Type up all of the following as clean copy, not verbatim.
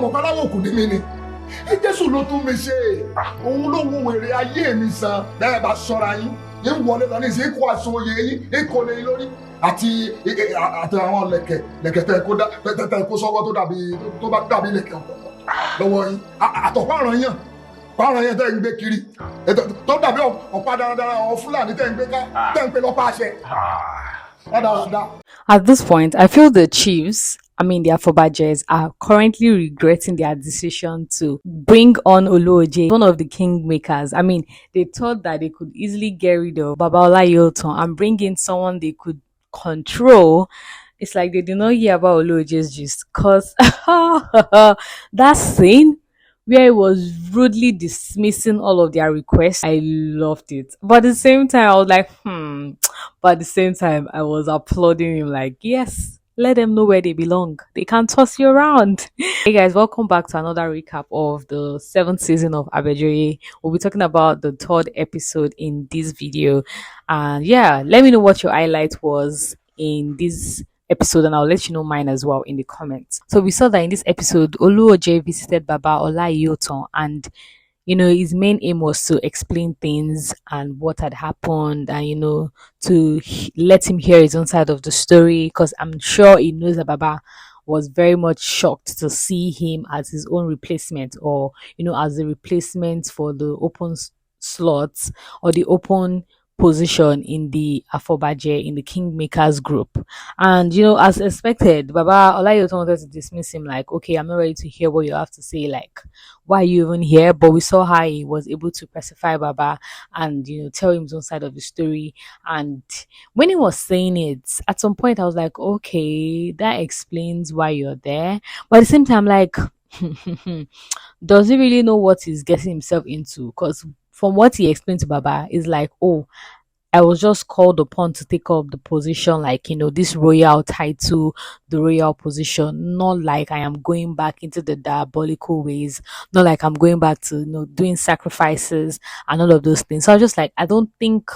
ọmọ kọ́láwọ̀ kù ní mi ni Jésù ló tún mi ṣe òun ló wo wèrè ayé mi san bẹ́ẹ̀ bá ṣọ́ra yín yín wọlé lọ ní ìsìn kó aṣọ oyè yín kó lé yín lórí àti àwọn lẹ̀kẹ̀ tẹ̀ kó sọ́wọ́ tó bá dàbí lẹ̀kẹ̀ lọ́wọ́ yín àtọ̀pá àràn yàn pààrọ̀ yẹn tẹ́ ń gbé kiri tó dàbí ọ̀pá darandaran àwọn Fúlàní tẹ́ ń gbé ká tẹ́ ń pè lọ́pàá àṣẹ. At this point, I feel the chiefs, the Abejoyes, are currently regretting their decision to bring on Oloje, one of the kingmakers. They thought that they could easily get rid of Bamiloye and bring in someone they could control. It's like they did not hear about Oloje's gist, because that scene where he was rudely dismissing all of their requests, I loved it. But at the same time, I was like, But at the same time, I was applauding him like, yes, let them know where they belong. They can toss you around. Hey guys, welcome back to another recap of the 7th season of Abejoye. We'll be talking about the 3rd episode in this video. And yeah, let me know what your highlight was in this episode, and I'll let you know mine as well in the comments. So we saw that in this episode, Oluoje visited Baba Olayiyotan, and his main aim was to explain things and what had happened, and to let him hear his own side of the story, because I'm sure he knows that Baba was very much shocked to see him as his own replacement, or as the replacement for the open slots or the open position in the Abejoye, in the Kingmakers group. And as expected, Baba Olayiyotan wanted to dismiss him, like, okay, I'm not ready to hear what you have to say, like, why are you even here? But we saw how he was able to pacify Baba and tell him his own side of the story. And when he was saying it, at some point I was like, okay, that explains why you're there. But at the same time, like, does he really know what he's getting himself into? Because from what he explained to Baba, is like, oh, I was just called upon to take up the position, like, this royal title, the royal position, not like I am going back into the diabolical ways, not like I'm going back to, doing sacrifices and all of those things. So I was just like, I don't think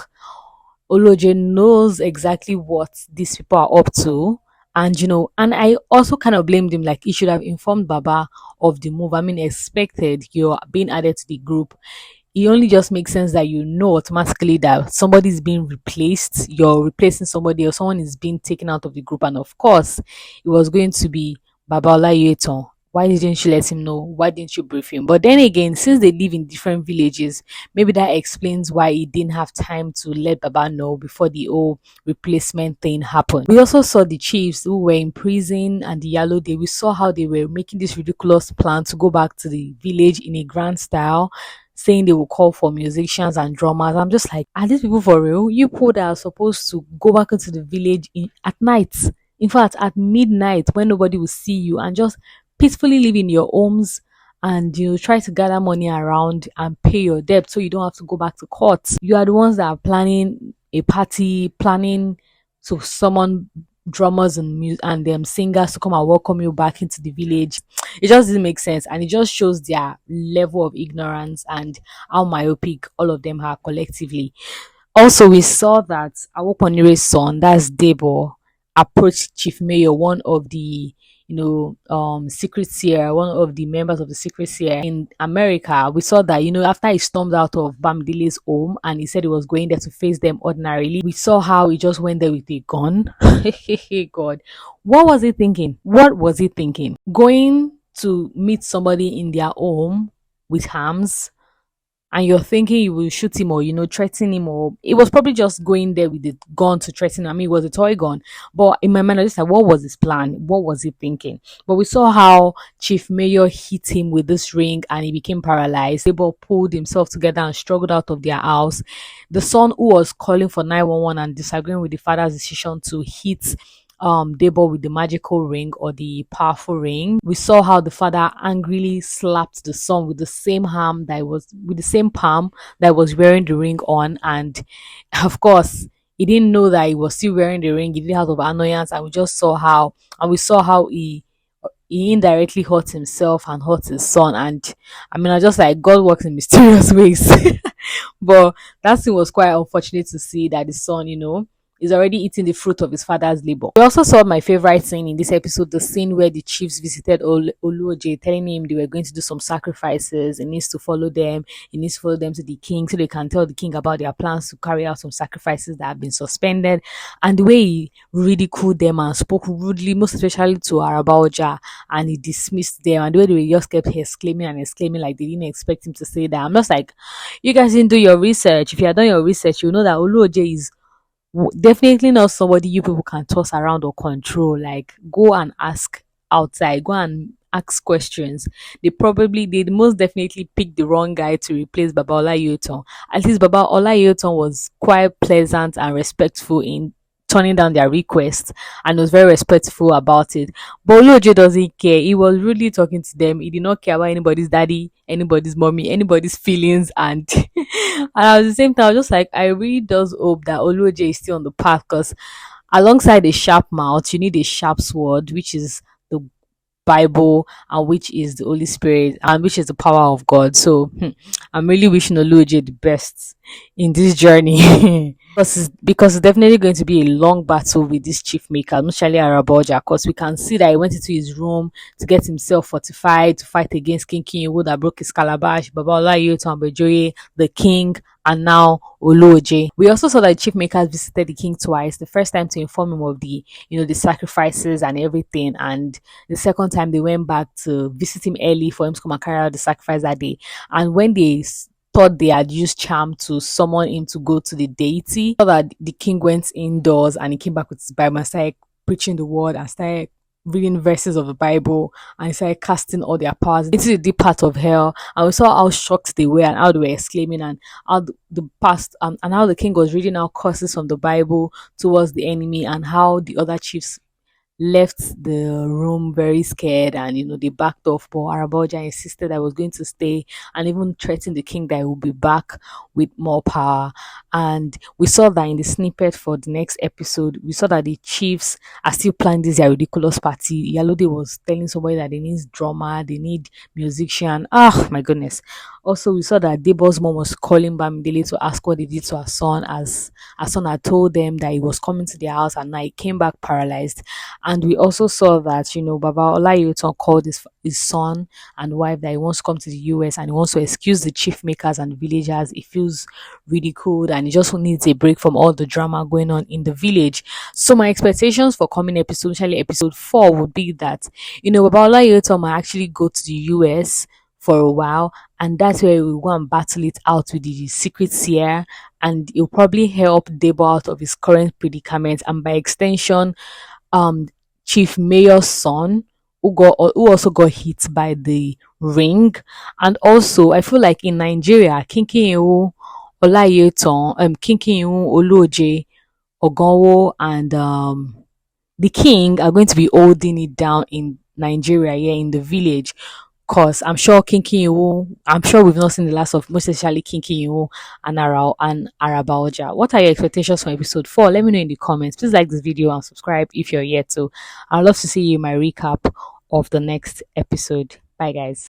Oloje knows exactly what these people are up to. And, and I also kind of blamed him, like, he should have informed Baba of the move. Expected you're being added to the group. It only just makes sense that automatically that somebody's being replaced, you're replacing somebody, or someone is being taken out of the group. And of course, it was going to be Baba Olayiyotan. Why didn't you let him know? Why didn't you brief him? But then again, since they live in different villages, maybe that explains why he didn't have time to let Baba know before the whole replacement thing happened. We also saw the chiefs who were in prison and the Yellow Day. We saw how they were making this ridiculous plan to go back to the village in a grand style, saying they will call for musicians and drummers. I'm just like, are these people for real? You people that are supposed to go back into the village at night, in fact at midnight, when nobody will see you, and just peacefully live in your homes and try to gather money around and pay your debt so you don't have to go back to court. You are the ones that are planning a party, planning to summon drummers and singers to come and welcome you back into the village. It just doesn't make sense, and it just shows their level of ignorance and how myopic all of them are collectively. Also, we saw that Awoponire's son, that's Debo, approached Chief Mayor, one of the secret seer, one of the members of the secret seer in America. We saw that, after he stormed out of Bamiloye's home and he said he was going there to face them ordinarily, we saw how he just went there with a gun. God, what was he thinking? Going to meet somebody in their home with arms, and you're thinking you will shoot him or threaten him, or it was probably just going there with the gun to threaten him. It was a toy gun, but in my mind I was just like, what was his plan? What was he thinking? But we saw how Chief Mayor hit him with this ring and he became paralyzed. Debo pulled himself together and struggled out of their house. The son, who was calling for 911 and disagreeing with the father's decision to hit Debo with the magical ring or the powerful ring, we saw how the father angrily slapped the son with the same palm that was wearing the ring on. And of course, he didn't know that he was still wearing the ring. He did it out of annoyance, and we saw how he indirectly hurt himself and hurt his son. And I just like, God works in mysterious ways. But that thing was quite unfortunate to see, that the son, is already eating the fruit of his father's labor. We also saw my favorite scene in this episode, the scene where the chiefs visited Oluoje, telling him they were going to do some sacrifices. He needs to follow them. He needs to follow them to the king so they can tell the king about their plans to carry out some sacrifices that have been suspended. And the way he ridiculed them and spoke rudely, most especially to Arabaoja, and he dismissed them, and the way they just kept exclaiming and exclaiming like they didn't expect him to say that. I'm just like, you guys didn't do your research. If you had done your research, you know that Oluoje is definitely not somebody you people can toss around or control. Like, go and ask outside, go and ask questions. They most definitely picked the wrong guy to replace Baba Olayoton. At least Baba Olayoton was quite pleasant and respectful in turning down their request, and was very respectful about it. But Olojo doesn't care. He was really talking to them. He did not care about anybody's daddy, anybody's mommy, anybody's feelings, and and at the same time, I was just like, I really does hope that Olojo is still on the path, because alongside a sharp mouth, you need a sharp sword, which is the Bible, and which is the Holy Spirit, and which is the power of God. So I'm really wishing Oluoje the best in this journey. Because it's definitely going to be a long battle with this chief maker, especially Araboja, because we can see that he went into his room to get himself fortified to fight against King Kinyewo that broke his calabash, Baba Olayoto Abejoye, the king, and now Oloje. We also saw that the chief makers visited the king twice. The first time to inform him of the sacrifices and everything, and the second time they went back to visit him early for him to come and carry out the sacrifice that day. And when they thought they had used charm to summon him to go to the deity, so that the king went indoors and he came back with his Bible and started preaching the word and started reading verses of the Bible, and started casting all their powers into the deep part of hell. And we saw how shocked they were and how they were exclaiming, and how the past and how the king was reading out curses from the Bible towards the enemy, and how the other chiefs left the room very scared, and they backed off. But Araboja insisted I was going to stay, and even threatened the king that he would be back with more power. And we saw that in the snippet for the next episode, we saw that the chiefs are still planning this their ridiculous party. Yalode was telling somebody that they need drummer, they need musician. Oh my goodness. Also, we saw that Debo's mom was calling Bamidele to ask what they did to her son, as her son had told them that he was coming to their house, and now he came back paralyzed. And we also saw that, Baba Olayoton called his son and wife that he wants to come to the US, and he wants to excuse the chief makers and villagers. He feels ridiculed and he just needs a break from all the drama going on in the village. So my expectations for coming episode, especially episode 4, would be that, Baba Olayoton might actually go to the US for a while, and that's where we go and battle it out with the secret seer, and it'll probably help Debo out of his current predicament, and by extension, um Chief Mayor's son, who also got hit by the ring. And also I feel like in Nigeria, Kinkinyewu Olayeton, Kinkinyewu Oloje, Ogonwo, and the king are going to be holding it down in Nigeria, here in the village. Cause I'm sure I'm sure we've not seen the last of most especially Kinkinyewu and Arabaoja. What are your expectations for episode 4? Let me know in the comments. Please like this video and subscribe if you're yet to. I'd love to see you in my recap of the next episode. Bye guys.